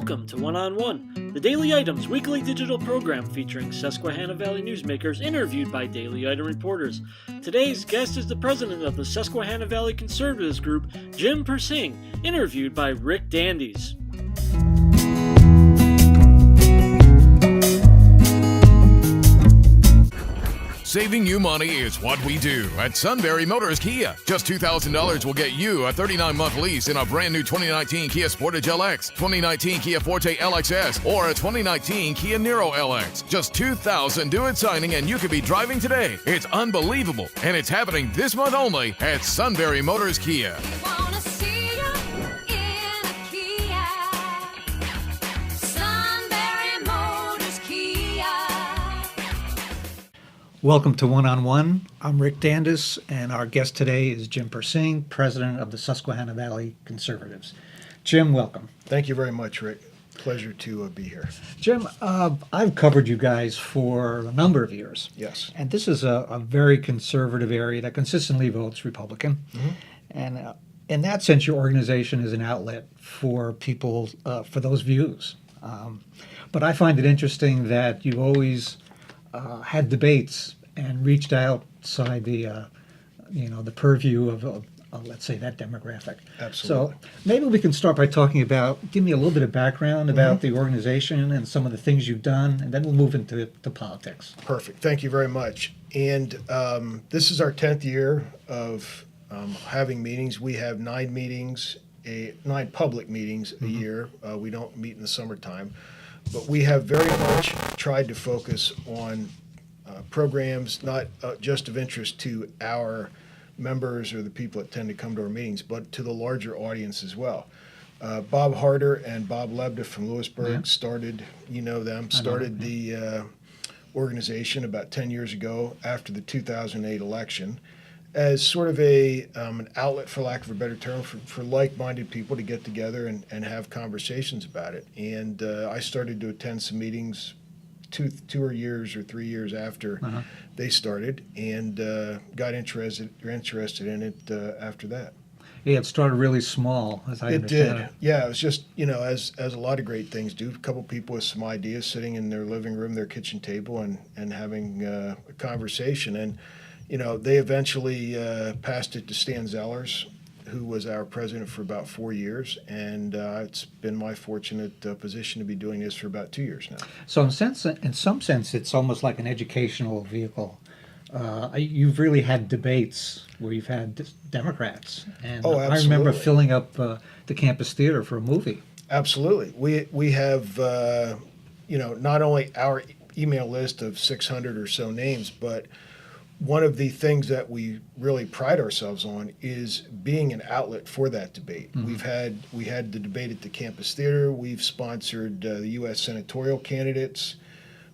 Welcome to One on One, the Daily Items weekly digital program featuring Susquehanna Valley newsmakers interviewed by Daily Item reporters. Today's guest is the president of the Susquehanna Valley Conservatives Group, Jim Persing, interviewed by Rick Dandes. Saving you money is what we do at Sunbury Motors Kia. Just $2,000 will get you a 39-month lease in a brand new 2019 Kia Sportage LX, 2019 Kia Forte LXS, or a 2019 Kia Niro LX. Just $2,000 due at signing and you could be driving today. It's unbelievable, and it's happening this month only at Sunbury Motors Kia. Welcome to One on One. I'm Rick Dandes, and our guest today is Jim Persing, president of the Susquehanna Valley Conservatives. Jim, welcome. Thank you very much, Rick. Pleasure to be here. Jim, I've covered you guys for a number of years. Yes. And this is a very conservative area that consistently votes Republican. Mm-hmm. And in that sense, your organization is an outlet for people, for those views. But I find it interesting that you've always had debates and reached outside the purview of let's say that demographic. Absolutely. So maybe we can start by talking about, give me a little bit of background about the organization and some of the things you've done, and then we'll move into politics. Perfect. Thank you very much. And this is our 10th year of having meetings. We have 9 meetings, 9 public meetings a year. We don't meet in the summertime. But we have very much tried to focus on programs not just of interest to our members or the people that tend to come to our meetings, but to the larger audience as well. Bob Harder and Bob Lebda from Lewisburg started the organization about 10 years ago after the 2008 election as sort of an outlet, for lack of a better term, for like-minded people to get together and have conversations about it. And I started to attend some meetings 2 years or 3 years after they started, and got interested in it after that. Yeah, it started really small, as I understand it. Yeah, it was just, as a lot of great things do, a couple people with some ideas sitting in their living room, their kitchen table, and having a conversation. And they eventually passed it to Stan Zellers, who was our president for about 4 years, and it's been my fortunate position to be doing this for about 2 years now. So in some sense, it's almost like an educational vehicle. You've really had debates where you've had Democrats, and I remember filling up the campus theater for a movie. Absolutely. We have, not only our email list of 600 or so names, but one of the things that we really pride ourselves on is being an outlet for that debate. Mm-hmm. We had the debate at the campus theater. We've sponsored the U.S. senatorial candidates.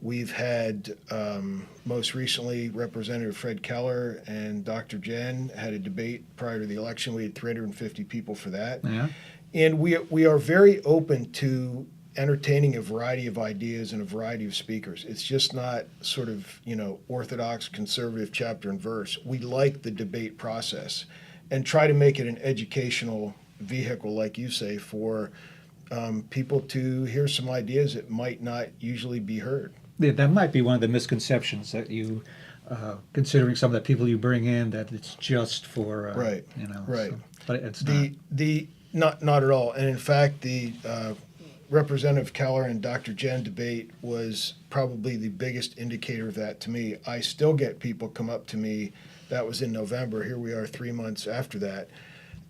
We've had, most recently, Representative Fred Keller and Dr. Jen had a debate prior to the election. We had 350 people for that. Yeah. And we are very open to entertaining a variety of ideas and a variety of speakers. It's just not sort of, orthodox conservative chapter and verse. We like the debate process and try to make it an educational vehicle, like you say, for people to hear some ideas that might not usually be heard. Yeah, that might be one of the misconceptions that you, considering some of the people you bring in, that it's just for, right. Right. So, but it's not at all. And in fact, the Representative Keller and Dr. Jen debate was probably the biggest indicator of that to me. I still get people come up to me, that was in November, here we are 3 months after that,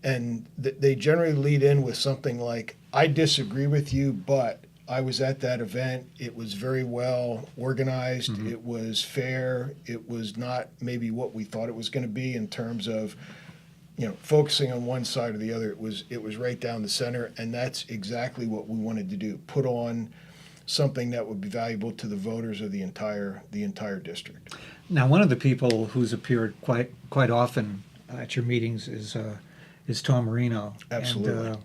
and they generally lead in with something like, I disagree with you, but I was at that event, it was very well organized, It was fair, it was not maybe what we thought it was going to be in terms of focusing on one side or the other. It was right down the center, and that's exactly what we wanted to do. Put on something that would be valuable to the voters of the entire district. Now, one of the people who's appeared quite often at your meetings is Tom Marino. Absolutely.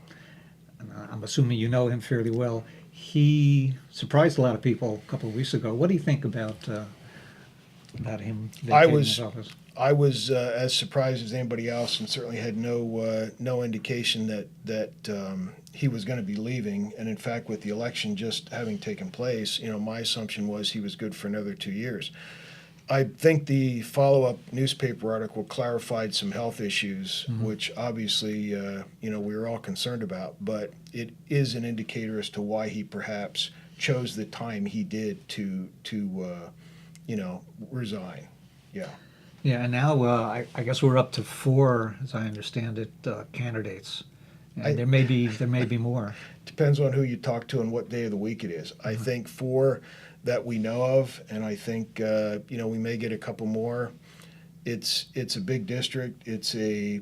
And I'm assuming you know him fairly well. He surprised a lot of people a couple of weeks ago. What do you think about him vacating his office? I was as surprised as anybody else, and certainly had no indication that he was going to be leaving. And in fact, with the election just having taken place, my assumption was he was good for another 2 years. I think the follow-up newspaper article clarified some health issues, which obviously we were all concerned about. But it is an indicator as to why he perhaps chose the time he did to resign. Yeah. Yeah, and now I guess we're up to 4, as I understand it, candidates. And there may be more. Depends on who you talk to and what day of the week it is. I think 4 that we know of, and I think we may get a couple more. It's a big district. It's a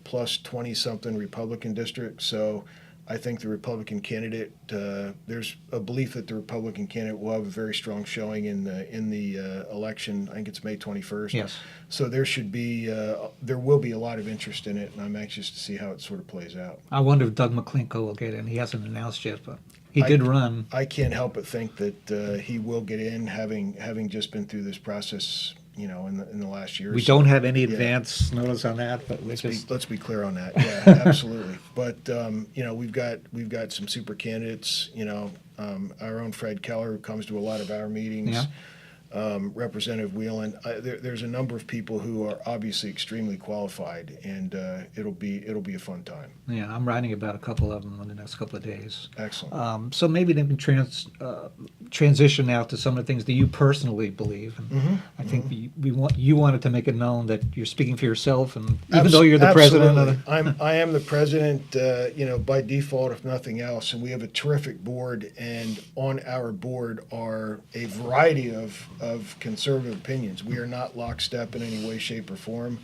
plus 20-something Republican district. So I think the Republican candidate, there's a belief that the Republican candidate will have a very strong showing in the election. I think it's May 21st. Yes. So there will be a lot of interest in it, and I'm anxious to see how it sort of plays out. I wonder if Doug McClinko will get in. He hasn't announced yet, but he did run. I can't help but think that he will get in, having just been through this process, in the last year. We don't have any advance notice on that, but let's be clear on that. Yeah, absolutely. But we've got some super candidates. Our own Fred Keller, who comes to a lot of our meetings. Yeah. Representative Whelan. There's a number of people who are obviously extremely qualified, and it'll be a fun time. Yeah, I'm writing about a couple of them in the next couple of days. Excellent. So maybe they can transition now to some of the things that you personally believe. And I think you wanted to make it known that you're speaking for yourself, and even though you're the president of the... I am the president, by default, if nothing else. And we have a terrific board, and on our board are a variety of conservative opinions. We are not lockstep in any way, shape, or form.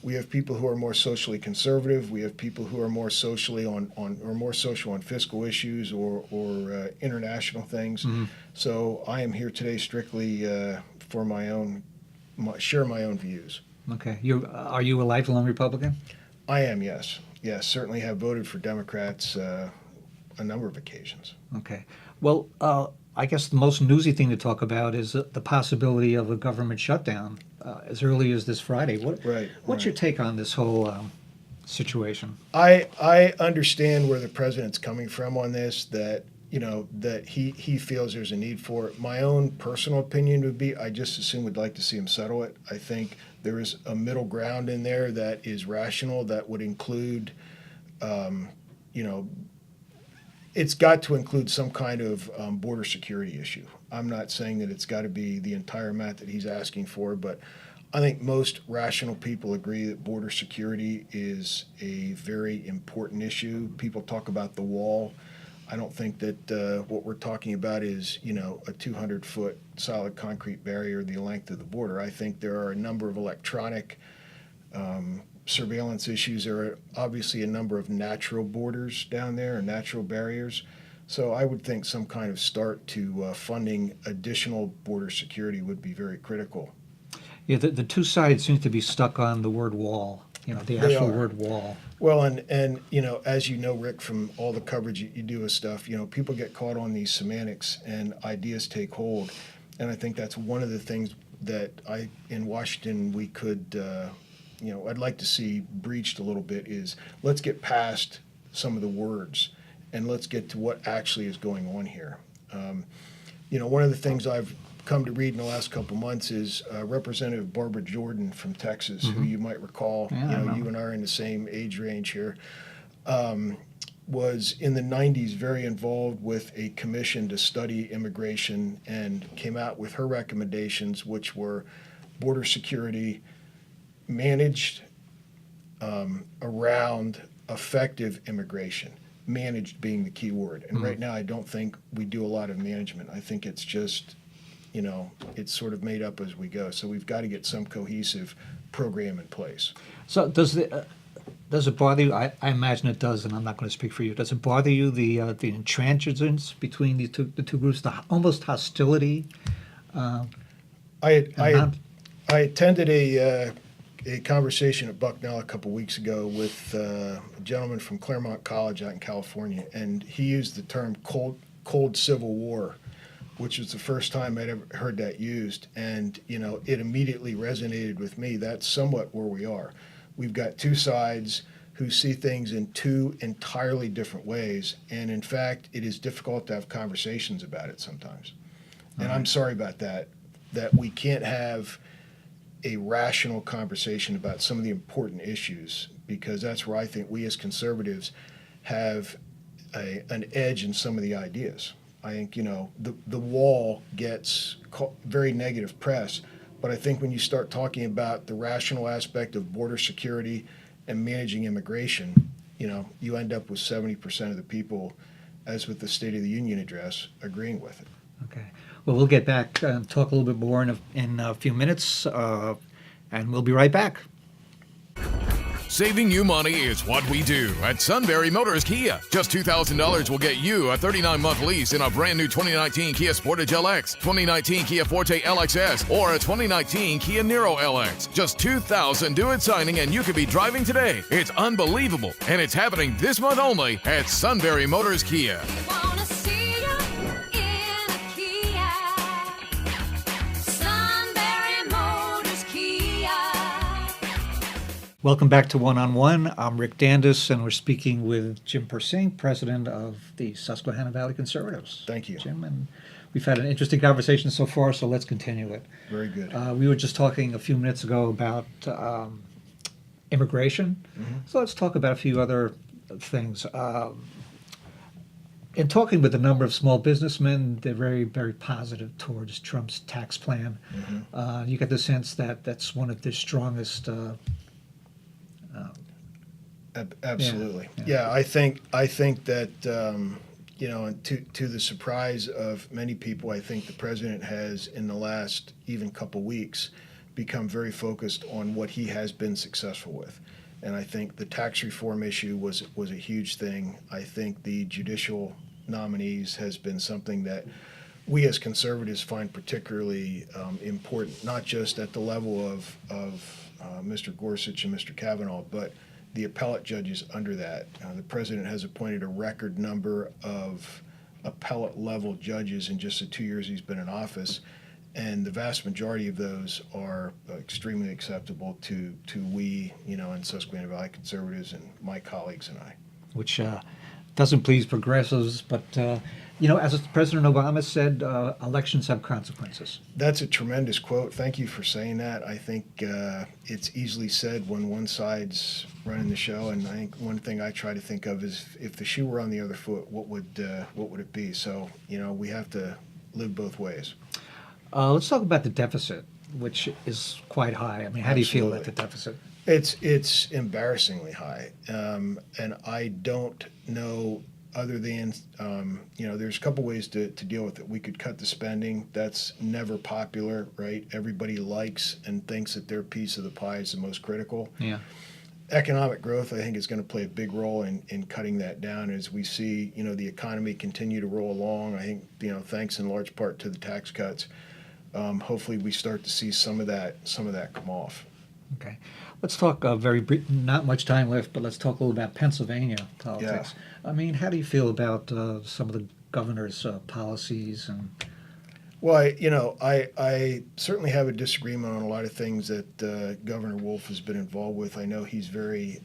We have people who are more socially conservative. We have people who are more socially more social on fiscal issues or international things. So I am here today strictly for share my own views. Okay. Are you a lifelong Republican? I am, yes. Yes, certainly have voted for Democrats a number of occasions. Okay. Well, I guess the most newsy thing to talk about is the possibility of a government shutdown as early as this Friday. What's your take on this whole situation? I understand where the president's coming from on this, that he feels there's a need for it. My own personal opinion would be I just as soon would like to see him settle it. I think there is a middle ground in there that is rational, that would include, it's got to include some kind of border security issue. I'm not saying that it's got to be the entire amount that he's asking for, but I think most rational people agree that border security is a very important issue. People talk about the wall. I don't think that what we're talking about is, a 200-foot solid concrete barrier the length of the border. I think there are a number of electronic surveillance issues. There are obviously a number of natural borders down there and natural barriers. So I would think some kind of start to funding additional border security would be very critical. Yeah, the two sides seem to be stuck on the word wall, the actual word wall. Well, and as you know, Rick, from all the coverage you do of stuff, people get caught on these semantics and ideas take hold. And I think that's one of the things that in Washington, we could, I'd like to see breached a little bit is let's get past some of the words and let's get to what actually is going on here. One of the things I've come to read in the last couple of months is Representative Barbara Jordan from Texas, who you might recall, you and I are in the same age range here, was in the 90s very involved with a commission to study immigration and came out with her recommendations, which were border security managed around effective immigration, managed being the key word. And right now I don't think we do a lot of management. I think it's just, it's sort of made up as we go. So we've got to get some cohesive program in place. So does it bother you? I imagine it does, and I'm not going to speak for you. Does it bother you, the intransigence between the two groups, the almost hostility? I attended a conversation at Bucknell a couple weeks ago with a gentleman from Claremont College out in California, and he used the term cold civil war which was the first time I'd ever heard that used. And, it immediately resonated with me. That's somewhat where we are. We've got two sides who see things in two entirely different ways. And in fact, it is difficult to have conversations about it sometimes. And I'm sorry about that we can't have a rational conversation about some of the important issues, because that's where I think we as conservatives have an edge in some of the ideas. I think, the wall gets very negative press, but I think when you start talking about the rational aspect of border security and managing immigration, you end up with 70% of the people, as with the State of the Union address, agreeing with it. Okay. Well, we'll get back and talk a little bit more in a few minutes, and we'll be right back. Saving you money is what we do at Sunbury Motors Kia. Just $2,000 will get you a 39-month lease in a brand new 2019 Kia Sportage LX, 2019 Kia Forte LXS, or a 2019 Kia Niro LX. Just $2,000 due at signing, and you could be driving today. It's unbelievable, and it's happening this month only at Sunbury Motors Kia. Welcome back to One on One. I'm Rick Dandes, and we're speaking with Jim Persing, president of the Susquehanna Valley Conservatives. Thank you, Jim. And we've had an interesting conversation so far, so let's continue it. Very good. We were just talking a few minutes ago about immigration, so let's talk about a few other things. In talking with a number of small businessmen, they're very, very positive towards Trump's tax plan. You get the sense that that's one of their strongest. Absolutely. Yeah, I think that and to the surprise of many people, I think the president has, in the last even couple weeks, become very focused on what he has been successful with. And I think the tax reform issue was a huge thing. I think the judicial nominees has been something that we as conservatives find particularly important, not just at the level of Mr. Gorsuch and Mr. Kavanaugh, but the appellate judges under that. The president has appointed a record number of appellate level judges in just the 2 years he's been in office, and the vast majority of those are extremely acceptable to we, in Susquehanna Valley conservatives and my colleagues and I. Which doesn't please progressives, but as President Obama said, elections have consequences. That's a tremendous quote. Thank you for saying that. I think it's easily said when one side's running the show, and I think one thing I try to think of is if the shoe were on the other foot, what would it be? So we have to live both ways. Let's talk about the deficit, which is quite high. I mean, how do you feel about the deficit? It's embarrassingly high, and I don't know. Other than, there's a couple ways to deal with it. We could cut the spending. That's never popular, right? Everybody likes and thinks that their piece of the pie is the most critical. Yeah. Economic growth, I think, is going to play a big role in cutting that down as we see, the economy continue to roll along. I think, thanks in large part to the tax cuts, hopefully we start to see some of that come off. Okay. Let's talk very brief, not much time left, but let's talk a little about Pennsylvania politics. Yeah. I mean, how do you feel about some of the governor's policies? And Well, I certainly have a disagreement on a lot of things that Governor Wolf has been involved with. I know he's very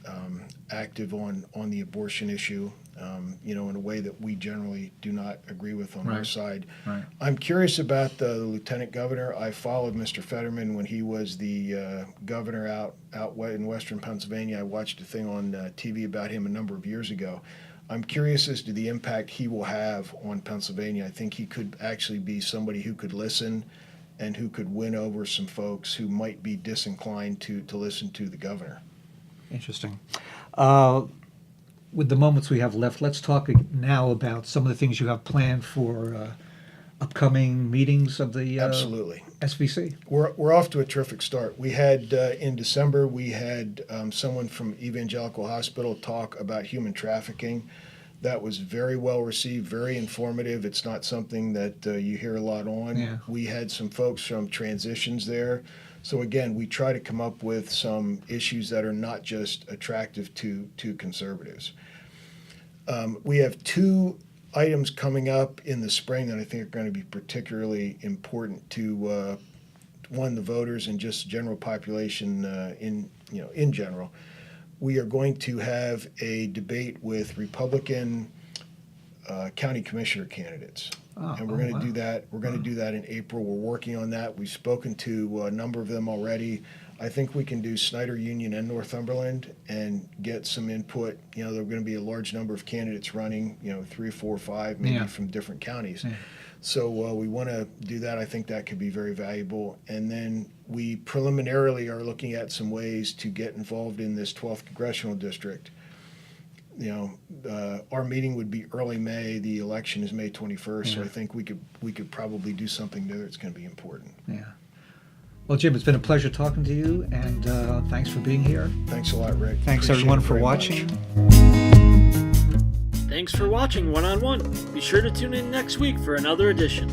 active on the abortion issue, in a way that we generally do not agree with on our side. Right. I'm curious about the lieutenant governor. I followed Mr. Fetterman when he was the governor out in western Pennsylvania. I watched a thing on TV about him a number of years ago. I'm curious as to the impact he will have on Pennsylvania. I think he could actually be somebody who could listen and who could win over some folks who might be disinclined to listen to the governor. Interesting. With the moments we have left, let's talk now about some of the things you have planned for upcoming meetings of the Absolutely. SVC. We're off to a terrific start. We had, in December, we had someone from Evangelical Hospital talk about human trafficking. That was very well received, very informative. It's not something that you hear a lot on. Yeah. We had some folks from Transitions there. So again, we try to come up with some issues that are not just attractive to conservatives. We have two items coming up in the spring that I think are going to be particularly important to the voters and just general population in general. We are going to have a debate with Republican county commissioner candidates. And we're going to do that. We're going to do that in April. We're working on that. We've spoken to a number of them already. I think we can do Snyder Union and Northumberland and get some input. There are going to be a large number of candidates running, 3, 4, 5, maybe from different counties. Yeah. So we want to do that. I think that could be very valuable. And then we preliminarily are looking at some ways to get involved in this 12th congressional district. Our meeting would be early May. The election is May 21st, so I think we could probably do something there that's going to be important. Yeah. Well, Jim, it's been a pleasure talking to you, and thanks for being here. Thanks a lot, Rick. Thanks everyone for watching. Thanks for watching One on One. Be sure to tune in next week for another edition.